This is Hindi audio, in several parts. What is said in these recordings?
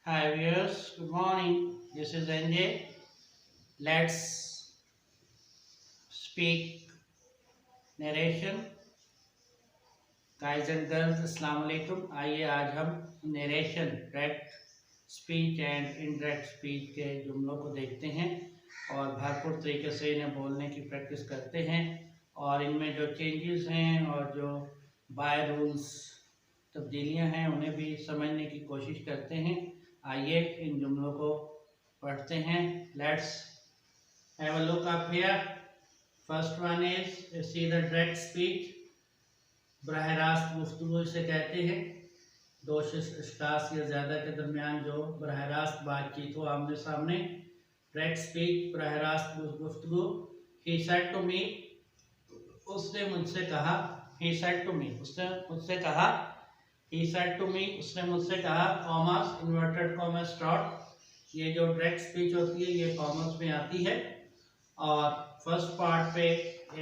Hi viewers, good morning. This is NJ. Let's speak narration. Guys and girls, अस्सलाम वालेकुम. आइए आज हम narration direct speech and indirect speech के जुमलों को देखते हैं और भरपूर तरीके से इन्हें बोलने की प्रैक्टिस करते हैं और इनमें जो चेंजेस हैं और जो बाय रूल्स तब्दीलियां हैं उन्हें भी समझने की कोशिश करते हैं. आइए इन जुमलों को पढ़ते हैं. Let's have a look up here. First one is C the direct speech. बराह रास्त गुफ्तगू इसे कहते हैं. दो अशखास या ज़्यादा के दरमियान जो बराह रास्त बातचीत हो आमने सामने. डायरेक्ट स्पीच बराह रास्त गुफ्तगू. ही सेड टू मी, उसने मुझसे कहा. ही सेड टू मी, उसने मुझसे कहा. ही सेड टू मी, उसने मुझसे कहा. Commerce inverted commas dot. ये जो डायरेक्ट स्पीच होती है ये कॉमर्स में आती है और फर्स्ट पार्ट पे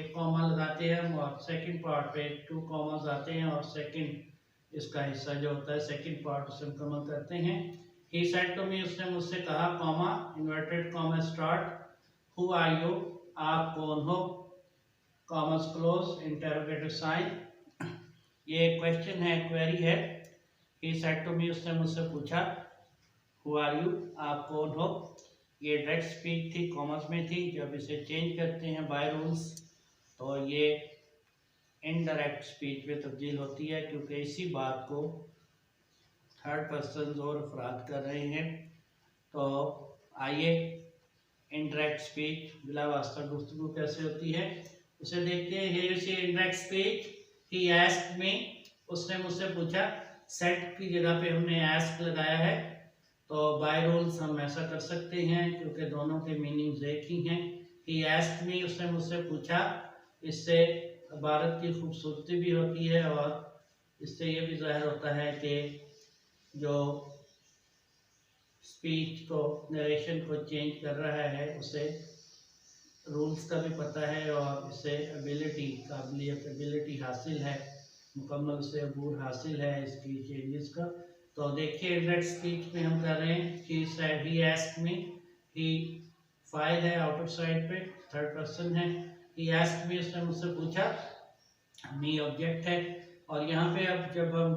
एक कॉमा लगाते हैं हम और सेकंड पार्ट पे टू कॉमर्स आते हैं और सेकंड इसका हिस्सा जो होता है सेकंड पार्ट उसे मुकम्मल करते हैं. ही सेड टू मी, उसने मुझसे कहा. Comma inverted comma start. Who are you, आप कौन हो. Commas close interrogative sign. ये क्वेश्चन है, क्वेरी है. ही सेड टू मी, उसने मुझसे पूछा. हु आर यू, आप कौन हो. ये डायरेक्ट स्पीच थी, कॉमर्स में थी. जब इसे चेंज करते हैं बाय रूल्स तो ये इनडायरेक्ट स्पीच में तब्दील होती है क्योंकि इसी बात को थर्ड पर्सन और अफराद कर रहे हैं. तो आइए इनडायरेक्ट स्पीच बिला वास्ता गुफ्तगू कैसे होती है उसे देखते हैं. Here you see indirect speech. He asked me, उसने मुझसे पूछा. सेट की जगह पे हमने आस्क लगाया है तो बाय रूल्स हम ऐसा कर सकते हैं क्योंकि दोनों के मीनिंग्स एक ही हैं. ही आस्क्ड मी, उसने मुझसे पूछा. इससे इबारत की खूबसूरती भी होती है और इससे ये भी ज़ाहिर होता है कि जो स्पीच को नरेशन को चेंज कर रहा है उसे रूल्स का भी पता है और इसे एबिलिटी हासिल है, मुकम्मल से अबूर हासिल है इसकी चेंजेस का. तो देखिए इनडायरेक्ट स्पीच में हम कर रहे हैं. He said, he asked me. He file है आउटर साइड पे, थर्ड पर्सन है. ही आस्क्ड मी, उसने मुझसे पूछा. मी ऑब्जेक्ट है और यहाँ पे अब जब हम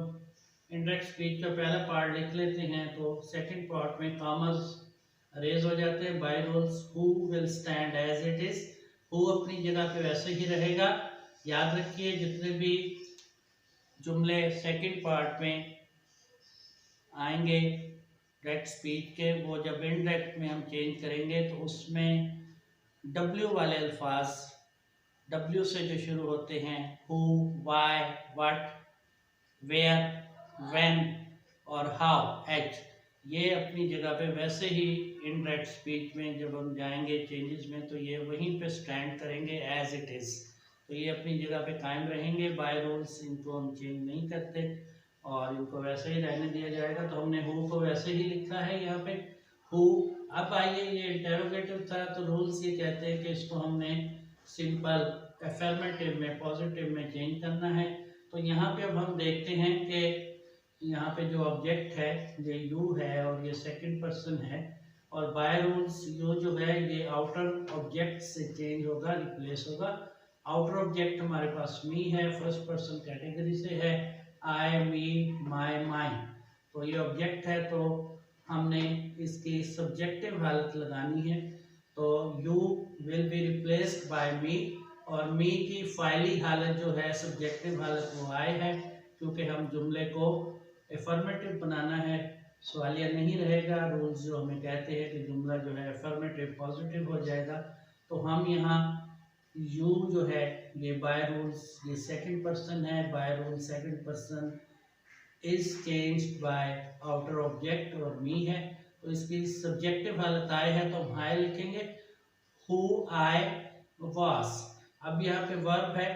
इनडायरेक्ट स्पीच का पहला पार्ट लिख लेते हैं तो सेकंड पार्ट में कॉमर्स रेज हो जाते हैं. By rules who will stand as it is. Who अपनी जगह पे वैसे ही रहेगा. याद रखिए जितने भी जुमले सेकंड पार्ट में आएंगे डायरेक्ट स्पीच के वो जब इनडायरेक्ट में हम चेंज करेंगे तो उसमें डब्ल्यू वाले अल्फाज, डब्ल्यू से जो शुरू होते हैं, who, why, what, where, when और हाउ, एच, ये अपनी जगह पे वैसे ही इनडायरेक्ट स्पीच में जब हम जाएंगे चेंजेस में तो ये वहीं पे स्टैंड करेंगे एज इट इज़. तो ये अपनी जगह पे कायम रहेंगे. बाय रूल्स इनको हम चेंज नहीं करते और इनको वैसे ही रहने दिया जाएगा. तो हमने हु को वैसे ही लिखा है यहाँ पे हु. अब आइए ये इंटेरोगेटिव था तो रूल्स ये कहते हैं कि इसको हमने सिंपल अफर्मेटिव में पॉजिटिव में चेंज करना है. तो यहाँ पे अब हम देखते हैं कि यहाँ पे जो ऑब्जेक्ट है ये यू है और ये सेकंड पर्सन है और बाय रूल्स यू जो है ये आउटर ऑब्जेक्ट से चेंज होगा, रिप्लेस होगा. आउटर ऑब्जेक्ट हमारे पास मी है, फर्स्ट पर्सन कैटेगरी से है. आई, मी, माई, माइन. तो ये ऑब्जेक्ट है तो हमने इसकी सब्जेक्टिव हालत लगानी है. तो you will be replaced by me और मी की फाइली हालत जो है सब्जेक्टिव हालत वो आई है क्योंकि हम जुमले को एफर्मेटिव बनाना है, सवालिया नहीं रहेगा. रूल्स जो हमें कहते हैं कि जुमला जो है एफर्मेटिव पॉजिटिव हो जाएगा. तो हम यहाँ यू जो है ये बाय रूल्स ये सेकंड पर्सन है. By rule second person is changed by outer object और मी है तो इसकी सब्जेक्टिव हालत आए है तो हम आई लिखेंगे. Who I was. अब यहाँ पे वर्ब है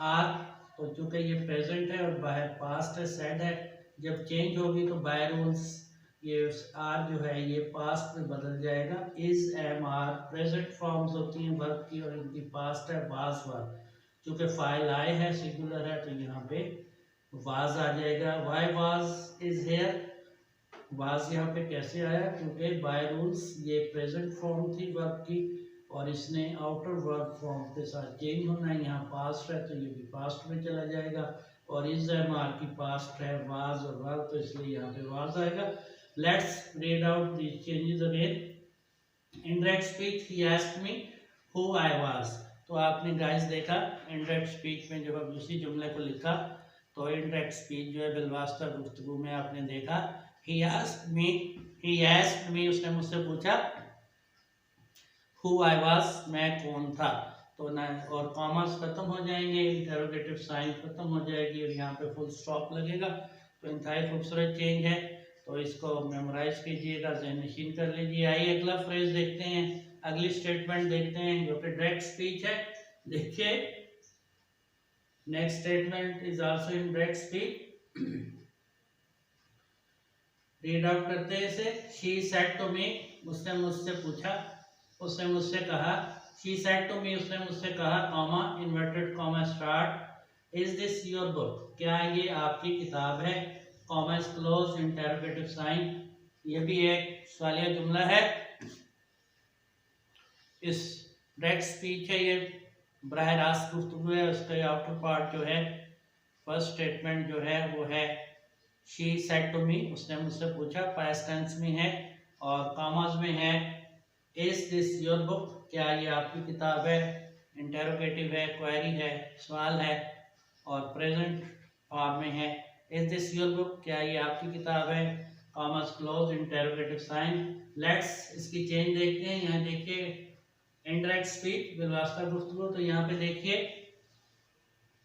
आर तो चूंकि ये प्रेजेंट है और बाहर पास्ट है सेड है. जब चेंज होगी तो बाय रूल्स ये आर जो है ये पास्ट में बदल जाएगा. Is, am, are present forms होती हैं वर्ब की और इनकी पास्ट है वाज वर्ब. चूंकि फाइल आए है सिंगुलर है तो यहाँ पे वाज आ जाएगा. Why was is here. Was यहाँ पे कैसे आया, क्योंकि बाय रूल्स ये प्रेजेंट फॉर्म थी वर्ब की और इसने आउटर वर्ब फॉर्म के साथ चेंज होना है। यहाँ पास्ट है तो ये भी पास्ट में चला जाएगा, और इस एमआर की पास्ट है वाज और वर्ब, तो इसलिए यहाँ पे वाज आएगा। Let's read out these changes again. Indirect speech, he asked me who I was. तो आपने गाइस देखा इनडायरेक्ट स्पीच में जब हम उसी जुमले को लिखा तो इनडायरेक्ट स्पीच जो है बिलवास्ता गुफ्तगू में आपने देखा he asked me, उसने मुझसे पूछा who I was, मैं कौन था। तो ना और कॉमर्स खत्म हो जाएंगे, इंटरोगेटिव साइन खत्म हो जाएगी और यहाँ पे फुल स्टॉप लगेगा। तो इंतहाई खूबसूरत चेंज है, तो इसको मेमोराइज कीजिएगा, ज़हन-नशीन कर लीजिए। आइए अगला फ्रेज देखते हैं, अगली स्टेटमेंट देखते हैं जो कि डायरेक्ट स्पीच है। देखिए next statement is also in direct speech. Read out करते हैं इसे। शी सेड टू मी, उसने मुझसे पूछा, उसने मुझसे कहा। शी सेड टू मी, उसने मुझसे कहा, comma inverted comma start, is this your book, क्या ये आपकी किताब है, comma is close, interrogative sign. ये भी एक सवालिया जुमला है। इस डायरेक्ट स्पीच है, ये बराह रास्त गुफ्तगू है। उसका आउटर पार्ट जो है, फर्स्ट स्टेटमेंट जो है वो है शी सेड टू मी, उसने मुझसे पूछा, पास्ट टेंस में है और कॉमास में है इज दिस योर बुक, क्या ये आपकी किताब है, इंटरोगेटिव है, क्वेरी है, सवाल है, और प्रेजेंट फॉर्म में है इज दिस योर बुक, क्या ये आपकी किताब है, commas close, interrogative sign. Let's इसकी चेंज देखते हैं। यहाँ देखिए इनडायरेक्ट स्पीच बिलवास्ता गुफ्तगू, तो यहाँ पे देखिए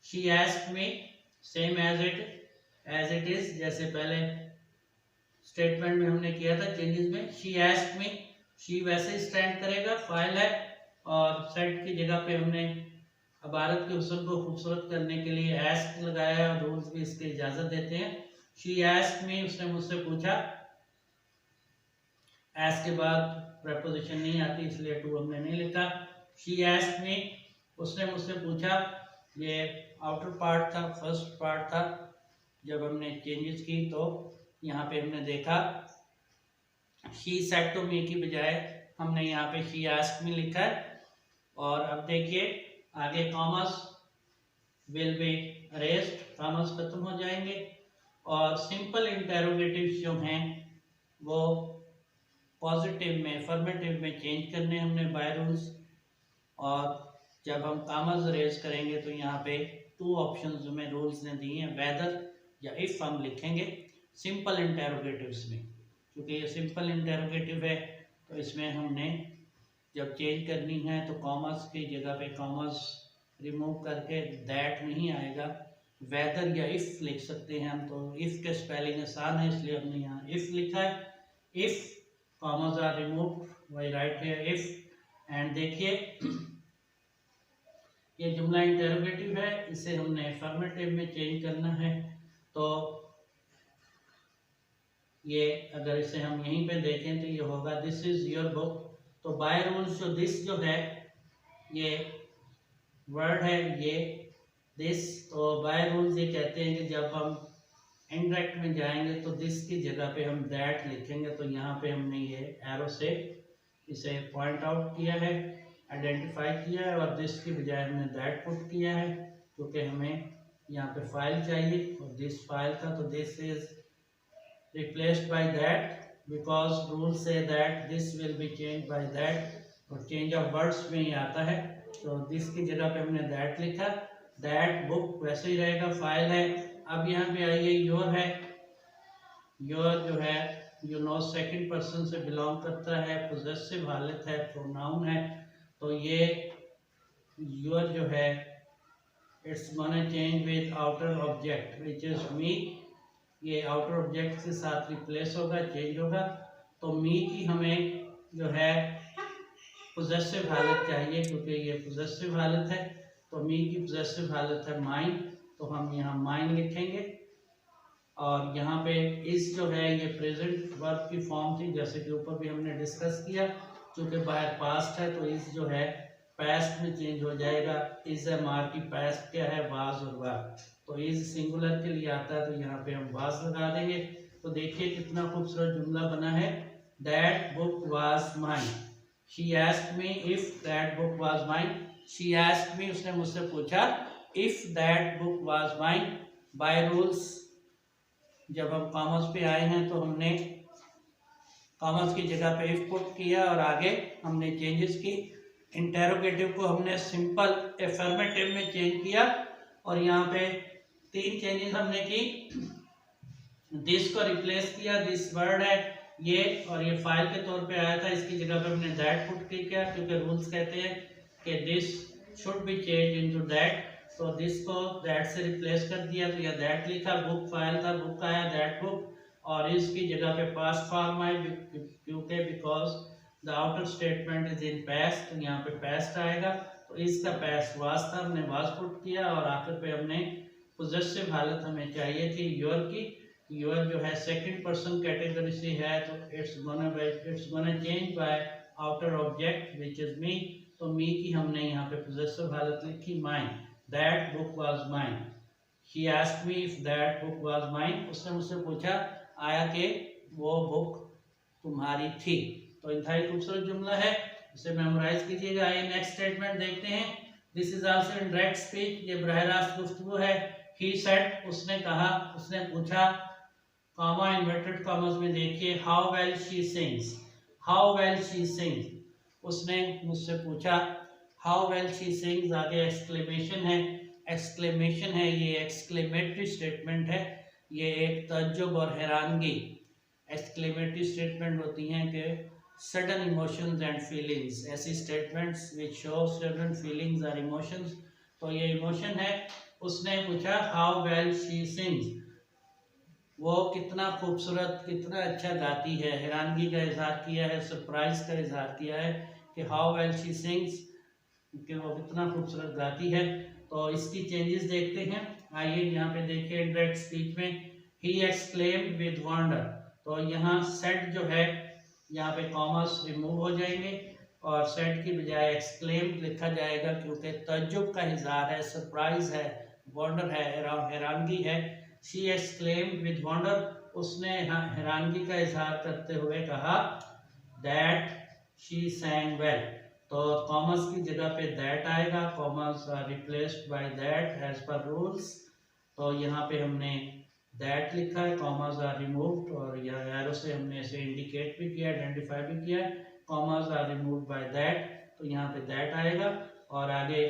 she asked me, same as it is, जैसे पहले स्टेटमेंट में हमने किया था चेंजेस में। शी आस्क्ड मी, शी वैसे ही स्टैंड करेगा, फाइल है, और सेट की जगह पे हमने इबारत के हुस्न को खूबसूरत करने के लिए आस्क लगाया है और रूल्स भी इसकी इजाजत देते हैं। शी आस्क्ड मी, उसने मुझसे पूछा, आस्क के बाद प्रेपोजिशन नहीं आती इसलिए टू हमने नहीं लिखा। शी आस्क्ड मी, उसने मुझसे पूछा, ये आउटर पार्ट था, फर्स्ट पार्ट था। जब हमने चेंजेस की तो यहाँ पे हमने देखा शी सेड टू मी की बजाय हमने यहाँ पे शी आस्क्ड मी लिखा है। और अब देखिए आगे commerce will be arrest, commerce खत्म हो जाएंगे, और सिंपल इंटेरोगेटिव जो हैं वो पॉजिटिव में, अफर्मेटिव में चेंज करने हमने बाय रूल्स। और जब हम कॉमर्स रेज करेंगे तो यहाँ पे टू ऑप्शंस में रूल्स ने दिए हैं, वेदर या इफ हम लिखेंगे सिंपल इंटेरोगेटिव्स में, क्योंकि ये सिंपल इंटेरोगेटिव है तो इसमें हमने जब चेंज करनी है तो कॉमर्स की जगह पे कॉमर्स रिमूव करके दैट नहीं आएगा, वेदर या इफ लिख सकते हैं हम। तो इफ के स्पेलिंग आसान है इसलिए हमने यहाँ इफ लिखा है। If commas are remove, why write here if. And देखिए ये जुमला इंटेरोगेटिव है, इसे हमने अफर्मेटिव में चेंज करना है। तो ये अगर इसे हम यहीं पे देखें तो ये होगा दिस इज योर बुक। तो बाय रूल्स जो दिस जो है ये वर्ड है, ये दिस, तो बाय रूल्स ये कहते हैं कि जब हम इनडायरेक्ट में जाएंगे तो दिस की जगह पे हम दैट लिखेंगे। तो यहाँ पे हमने ये एरो से इसे पॉइंट आउट किया है, आइडेंटिफाई किया है, और दिस की बजाय हमने दैट पुट किया है क्योंकि हमें यहाँ पे फाइल चाहिए और दिस फाइल था। तो this is replaced by that because rules say that this will be changed by that, और change of words में ही आता है। तो this की जगह पे हमने that लिखा, that book वैसे ही रहेगा, फाइल है। अब यहाँ पे आइए योर है, योर जो है यू नो सेकंड पर्सन से बिलोंग करता है, पोजेसिव हालत है, प्रोनाउन है। तो ये योर जो है it's gonna change with outer object which is me, ये आउटर ऑब्जेक्ट के साथ रिप्लेस होगा, चेंज होगा। तो मी की हमें जो है पोजेसिव हालत चाहिए क्योंकि ये पोजेसिव हालत है। तो मी की पोजेसिव हालत है माइन, तो हम यहाँ माइन लिखेंगे। और यहाँ पे इस जो है ये प्रेजेंट वर्ब की फॉर्म थी, जैसे कि ऊपर भी हमने डिस्कस किया, क्योंकि बाहर पास्ट है तो इस जो है पास्ट में चेंज हो जाएगा। इज एमआर की पास्ट क्या है, वाज और वर। तो इज सिंगुलर के लिए आता है तो यहाँ पे हम वाज लगा देंगे। तो देखिए कितना खूबसूरत जुमला बना है, that book was mine. She asked me if that book was mine. She asked me, उसने मुझसे पूछा, if that book was mine. By rules, जब हम कॉमर्स पे आए हैं तो हमने कॉमर्स की जगह पे इफ पुट किया और आगे हमने चेंजेस की। इंटेरोगेटिव को हमने सिंपल एफर्मेटिव में चेंज किया और यहाँ पे 3 चेंजेस हमने की। दिस को रिप्लेस किया, दिस वर्ड है ये, और ये फाइल के तौर पे आया था, इसकी जगह पे हमने दैट पुट किया क्योंकि रूल्स कहते हैं कि this should be change into that. तो दिस को दैट से रिप्लेस कर दिया, तो यह दैट लिखा, बुक फाइल था, बुक आया दैट बुक, और इसकी जगह पे पास्ट फॉर्म है क्योंकि because the outer statement is in past, तो यहाँ पे पास्ट आएगा, तो इसका पास्ट वाज था, हमने वाज पुट किया, और आखिर पे हमने पोजेसिव हालत हमें चाहिए थी योर की। योर जो है सेकंड पर्सन कैटेगरी से है, तो it's gonna change bye outer object which is me, तो मी की हमने यहाँ पे पोजेसिव हालत लिखी, mine, that book was mine. She asked me if that book was mine, उसने मुझसे पूछा आया कि वो बुक तुम्हारी थी। तो इंतहाई खूबसूरत जुमला है, इसे मेमोराइज कीजिएगा। आइए नेक्स्ट स्टेटमेंट देखते हैं। This is also in direct speech, ये बराह रास्त गुफ्तगू है। ही सेड, उसने कहा, उसने पूछा, कॉमा इन्वर्टेड कॉमर्स में देखिए, how well she sings, how well she sings, उसने मुझसे पूछा हाउ वेल शी सिंग्स, आगे एक्सक्लेमेशन है, एक्सक्लेमेशन है, ये एक्सक्लेमेटरी स्टेटमेंट है, ये एक तज्जुब और हैरानगी। एक्सक्लेमेटरी स्टेटमेंट होती हैं कि सडन इमोशंस एंड फीलिंग्स, ऐसी statements which show sudden feelings और इमोशंस, तो ये इमोशन है। उसने पूछा हाउ वेल शी सिंग्स, वो कितना खूबसूरत, कितना अच्छा गाती है, हैरानगी का इजहार किया है, सरप्राइज का इजहार किया है कि हाउ वेल शी सिंग्स, कि वो कितना खूबसूरत गाती है। तो इसकी चेंजेस देखते हैं। आइए यहाँ पे देखिए डायरेक्ट स्पीच में, ही एक्सक्लेम्ड विद वंडर, तो यहाँ सेड जो है, यहाँ पे कॉमर्स रिमूव हो जाएंगे और सेड की बजाय एक्सक्लेम्ड लिखा जाएगा क्योंकि तज्जुब का इजहार है, सरप्राइज है, वंडर है, हैरानगी है। शी एक्सक्लेम्ड विद वंडर, उसने हैरानगी का इजहार करते हुए कहा, दैट शी सैंग वेल, तो कॉमर्स की जगह पे दैट आएगा, commas are replaced by that as per rules. तो यहाँ पे हमने दैट लिखा है, कॉमर्स आर रिमूव्ड, और यहाँ एरो से हमने इसे इंडिकेट भी किया, आइडेंटिफाई भी किया, commas are removed by that, तो यहाँ पे दैट आएगा। और आगे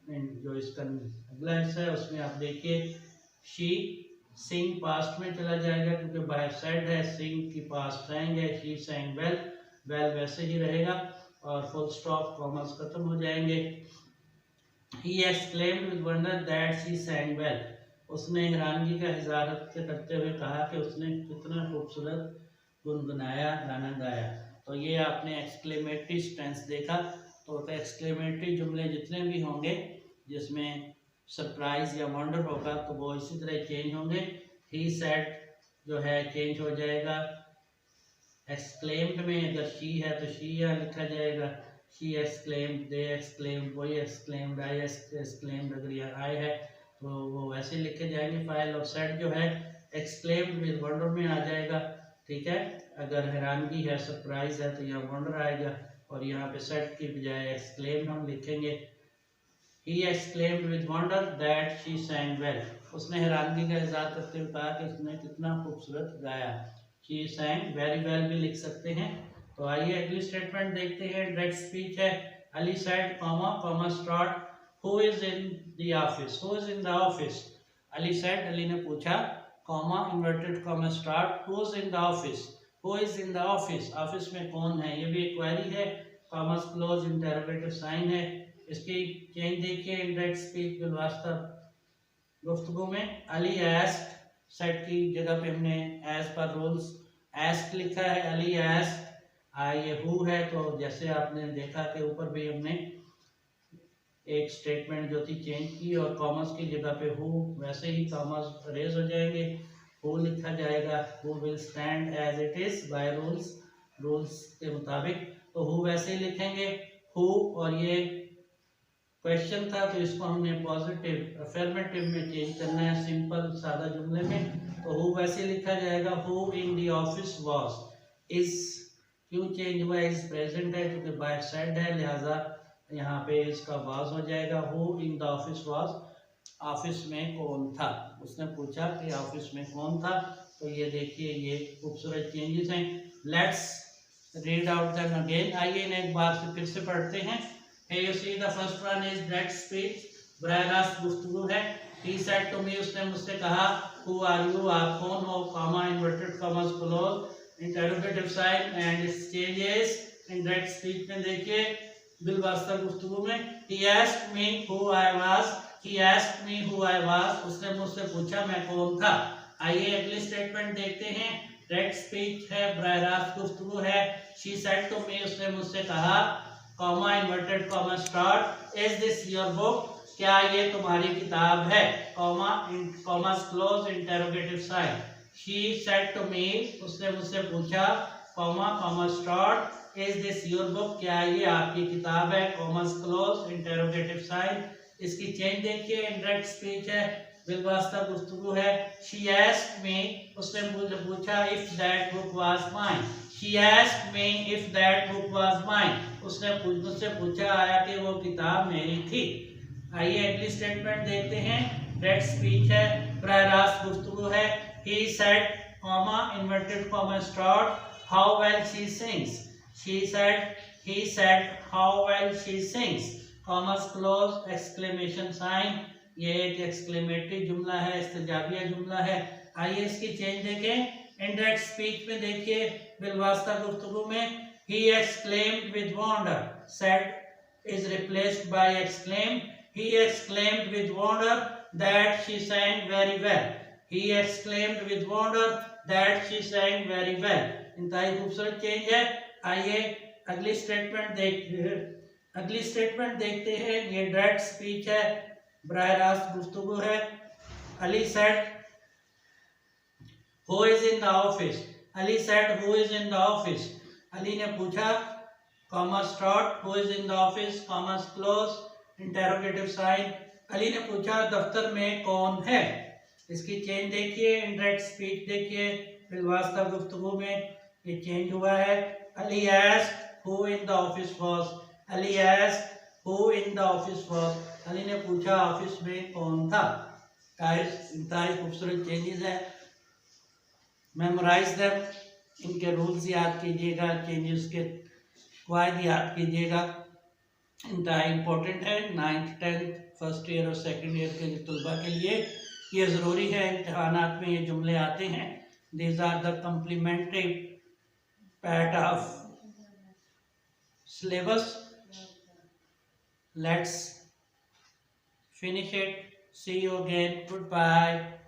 जो इसका अगला हिस्सा है उसमें आप देखिए, शी सिंग पास्ट में चला जाएगा क्योंकि बाय सेड है, सिंग की पास्ट सैंग है, शी सैंग वेल, वेल वैसे ही रहेगा, और फुल स्टॉप, कॉमर्स खत्म हो जाएंगे। He exclaimed with wonder that she sang well, उसने हैरानगी का इजहार करते हुए कहा कि उसने कितना खूबसूरत गुनगुनाया, गाना गाया। तो ये आपने एक्सक्लेमेटरी टेंस देखा। तो एक्सक्लेमेटरी जुमले जितने भी होंगे जिसमें सरप्राइज या वंडर होगा तो वो इसी तरह चेंज होंगे। ही सेड जो है चेंज हो जाएगा, एक्सक्लेम्ड में अगर शी है तो शी यहाँ लिखा जाएगा, शी एक्सक्लेम्ड, दे एक्सक्लेम्ड, वही एक्सक्लेम्ड, आई एक्सक्लेम्ड, अगर यहाँ आई है तो वो वैसे लिखे जाएंगे फाइल। और सेट जो है एक्सक्लेम्ड विद वंडर में आ जाएगा, ठीक है। अगर हैरानगी है, सरप्राइज है तो यहाँ वंडर आएगा, और यहाँ पे सेट की बजाय एक्सक्लेम्ड हम लिखेंगे। He exclaimed with wonder that she sang well, उसने हैरानगी का इजहार करते हुए कहा कि उसने कितना खूबसूरत गाया। She sang very well भी लिख सकते हैं। तो आइए अगली स्टेटमेंट देखते हैं, डायरेक्ट स्पीच है। Ali said, comma start, who is in the office, who is in the office, Ali said, Ali ने पूछा, comma inverted comma start, who is in the office, who is in the office, office में कौन है, ये भी एक क्वेरी है, comma क्लोज इंटरोगेटिव साइन है। इसकी चेंज देखिए इंडायरेक्ट स्पीच बिलवास्ता गुफ्तगू में, अली एस्क्ड, सेट की जगह पे हमने एज पर रूल्स एस्क्ड लिखा है, अली एस्क्ड, ये हु है, तो जैसे आपने देखा कि ऊपर भी हमने एक स्टेटमेंट जो थी चेंज की और कॉमर्स की जगह पे हु, वैसे ही कॉमर्स रेज हो जाएंगे, हु लिखा जाएगा, who will stand as it is by rules, rules के मुताबिक, तो हु वैसे ही लिखेंगे हु, और ये क्वेश्चन था तो इसको हमने पॉजिटिव अफर्मेटिव में चेंज करना है, सिंपल सादा जुमले में। तो हु वैसे लिखा जाएगा who in the office was. Is क्यों चेंज हुआ, इज प्रेजेंट है क्योंकि बाय सेड है, लिहाजा यहाँ पे इसका वॉज हो जाएगा। Who in the office was, office में कौन था, उसने पूछा कि ऑफिस में कौन था। तो ये देखिए ये खूबसूरत चेंजेस हैं। Let's read out them again, आइए इन्हें एक बार से फिर से पढ़ते हैं। Here you see the first one is direct speech, बराह रास्त गुफ्तगू है। He said to me, उसने मुझसे कहा, who are you, आप कौन हो, comma inverted commas close, interrogative sign and its changes in direct speech में देखिए बिलवास्ता गुफ्तगू में he asked me who I was, he asked me who I was, उसने मुझसे पूछा मैं कौन था। आइए अगली स्टेटमेंट देखते हैं। डायरेक्ट स्पीच है, बराह रास्त गुफ्तगू है। she said to me, उसने मुझसे कहा, comma inverted comma start, is this your book, क्या ये तुम्हारी किताब है, comma comma close interrogative sign. She said to me, उसने मुझसे पूछा, comma comma start, is this your book, क्या ये आपकी किताब है, कॉमा क्लोज इंटरोगेटिव साइन। इसकी चेंज देखिए, इनडायरेक्ट स्पीच है, बिलवास्ता गुफ्तगू है। शी आस्क्ड मी, उसने मुझे पूछा, if that book was mine, She asked me if that book was mine, उसने मुझसे पूछा आया कि वो किताब मेरी थी। आइए अगली स्टेटमेंट देखते हैं। डायरेक्ट स्पीच है, बराह रास्त गुफ्तगू है। He said, comma inverted comma start, how well she sings. She said, he said, how well she sings, commas close exclamation sign। ये एक एक्सक्लेमेटरी जुमला है, इस्तिजाबिया जुमला है। आइए इसकी चेंज देखें। इनडायरेक्ट स्पीच में देखिए बिलवास्ता गुफ्तगू में he exclaimed with wonder, said is replaced by exclaimed, he exclaimed with wonder that she sang very well, he exclaimed with wonder that she sang very well। इंतहाई खूबसूरत चेंज है। आइए अगली स्टेटमेंट देखते हैं। ये डायरेक्ट स्पीच है, बराह रास्त गुफ्तगू है। Ali said Who is in the office? Ali said, who is in the office? Ali ने पूछा, comma start, who is in the office, comma close, interrogative sign। Ali ने पूछा दफ्तर में कौन है। इसकी चेंज देखिए, इनडायरेक्ट स्पीच देखिए, बिलवास्ता गुफ्तगू में ये चेंज हुआ है। Ali asked who in the office was, Ali asked who in the office was, Ali ने पूछा ऑफिस में कौन था। इंतहाई खूबसूरत चेंजेस है। मेमोराइज देम, इनके रूल्स याद कीजिएगा, चेंजेस के कवायद याद कीजिएगा, इंतहाई इम्पोर्टेंट है 9th 10th फर्स्ट ईयर और सेकंड ईयर के तलबा के लिए ये ज़रूरी है। इम्तहानात में ये जुमले आते हैं। These are the complementary part of syllabus. Let's finish it, see you again, good bye.